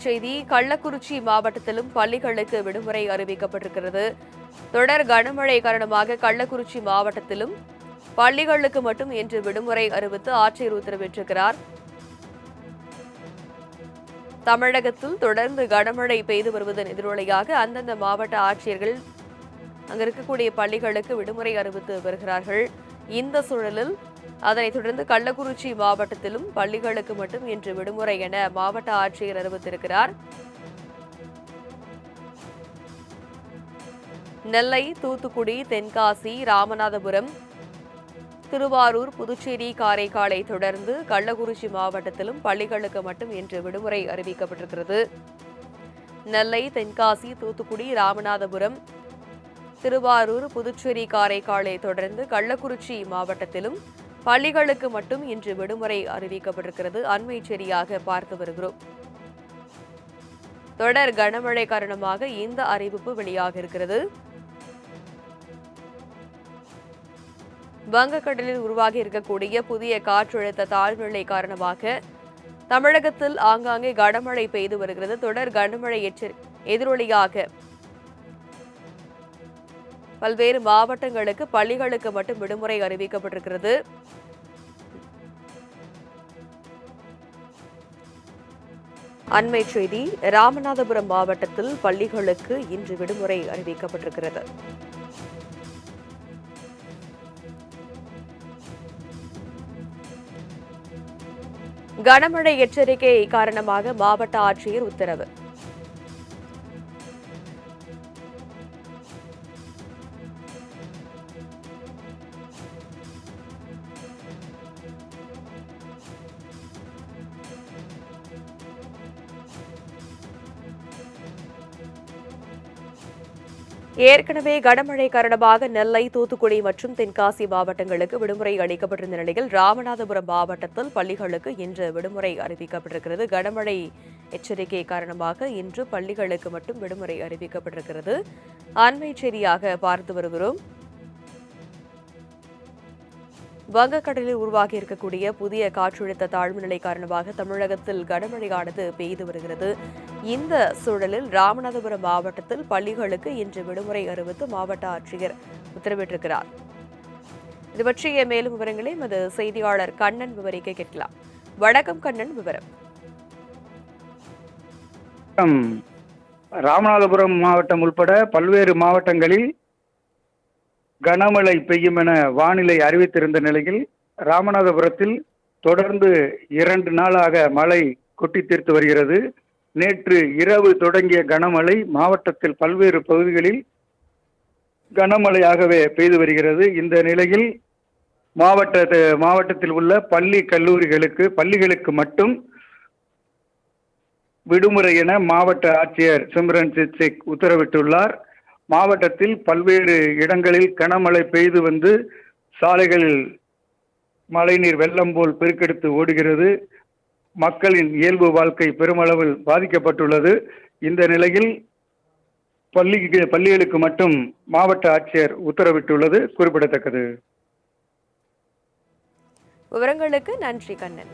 செய்தி கள்ளக்குறிச்சி மாவட்டத்திலும் பள்ளிகளுக்கு விடுமுறை அறிவிக்கப்பட்டிருக்கிறது. தொடர் கனமழை காரணமாக கள்ளக்குறிச்சி மாவட்டத்திலும் பள்ளிகளுக்கு மட்டும் இன்று விடுமுறை அறிவித்து ஆட்சியர் உத்தரவிட்டிருக்கிறார். தமிழகத்தில் தொடர்ந்து கனமழை பெய்து வருவதன் எதிரொலியாக அந்தந்த மாவட்ட ஆட்சியர்கள் அங்க இருக்கக்கூடிய பள்ளிகளுக்கு விடுமுறை அறிவித்து வருகிறார்கள். இந்த சூழலில் அதனைத் தொடர்ந்து கள்ளக்குறிச்சி மாவட்டத்திலும் பள்ளிகளுக்கு மட்டும் இன்று விடுமுறை என மாவட்ட ஆட்சியர் அறிவித்திருக்கிறார். நெல்லை, தூத்துக்குடி, தென்காசி, ராமநாதபுரம், திருவாரூர், புதுச்சேரி, காரைக்காலை தொடர்ந்து கள்ளக்குறிச்சி மாவட்டத்திலும் பள்ளிகளுக்கு மட்டும் இன்று விடுமுறை அறிவிக்கப்பட்டிருக்கிறது. நெல்லை, தென்காசி, தூத்துக்குடி, ராமநாதபுரம், திருவாரூர், புதுச்சேரி, காரைக்காலை தொடர்ந்து கள்ளக்குறிச்சி மாவட்டத்திலும் பள்ளிகளுக்கு மட்டும் இன்று விடுமுறை அறிவிக்கப்பட்டிருக்கிறது. அண்மை செய்தியாக பார்த்து வருகிறோம். தொடர் கனமழை காரணமாக இந்த அறிவிப்பு வெளியாக இருக்கிறது. வங்கக்கடலில் உருவாகி இருக்கக்கூடிய புதிய காற்றழுத்த தாழ்வுநிலை காரணமாக தமிழகத்தில் ஆங்காங்கே கனமழை பெய்து வருகிறது. தொடர் கனமழை எதிரொலியாக பல்வேறு மாவட்டங்களுக்கு பள்ளிகளுக்கு மட்டும் விடுமுறை அறிவிக்கப்பட்டிருக்கிறது. அண்மை செய்தி ராமநாதபுரம் மாவட்டத்தில் பள்ளிகளுக்கு இன்று விடுமுறை அறிவிக்கப்பட்டிருக்கிறது. கனமழை எச்சரிக்கை காரணமாக மாவட்ட ஆட்சியர் உத்தரவு. ஏற்கனவே கனமழை காரணமாக நெல்லை, தூத்துக்குடி மற்றும் தென்காசி மாவட்டங்களுக்கு விடுமுறை அளிக்கப்பட்டிருந்த நிலையில் ராமநாதபுரம் மாவட்டத்தில் பள்ளிகளுக்கு இன்று விடுமுறை அறிவிக்கப்பட்டிருக்கிறது. கனமழை எச்சரிக்கை காரணமாக இன்று பள்ளிகளுக்கு மட்டும் விடுமுறை அறிவிக்கப்பட்டிருக்கிறது. அண்மை செய்தியாக பார்த்து வருகிறோம். வங்கக்கடலில் உருவாகி இருக்கக்கூடிய புதிய காற்றழுத்த தாழ்வு நிலை காரணமாக தமிழகத்தில் கனமழையானது பெய்து வருகிறது. இந்த சூழலில் ராமநாதபுரம் மாவட்டத்தில் பள்ளிகளுக்கு இன்று விடுமுறை அறிவித்து மாவட்ட ஆட்சியர் உத்தரவிட்டிருக்கிறார். இது பற்றிய மேலும் விவரங்களை எமது செய்தியாளர் கண்ணன் விவரிக்க கேட்கலாம். வணக்கம் கண்ணன், விவரம். ராமநாதபுரம் மாவட்டம் உட்பட பல்வேறு மாவட்டங்களில் கனமழை பெய்யும் என வானிலை அறிவித்திருந்த நிலையில் ராமநாதபுரத்தில் தொடர்ந்து 2 நாளாக மழை கொட்டி தீர்த்து வருகிறது. நேற்று இரவு தொடங்கிய கனமழை மாவட்டத்தில் பல்வேறு பகுதிகளில் கனமழையாகவே பெய்து வருகிறது. இந்த நிலையில் மாவட்டத்தில் உள்ள பள்ளிகளுக்கு மட்டும் விடுமுறை என மாவட்ட ஆட்சியர் சிம்ரன்ஜித் சிங் உத்தரவிட்டுள்ளார். மாவட்டத்தில் பல்வேறு இடங்களில் கனமழை பெய்து வந்து சாலைகளில் மழைநீர் வெள்ளம் போல் பெருக்கெடுத்து ஓடுகிறது. மக்களின் இயல்பு வாழ்க்கை பெருமளவில் பாதிக்கப்பட்டுள்ளது. இந்த நிலையில் பள்ளிகளுக்கு மட்டும் மாவட்ட ஆட்சியர் உத்தரவிட்டுள்ளது குறிப்பிடத்தக்கது. விவரங்களுக்கு நன்றி கண்ணன்.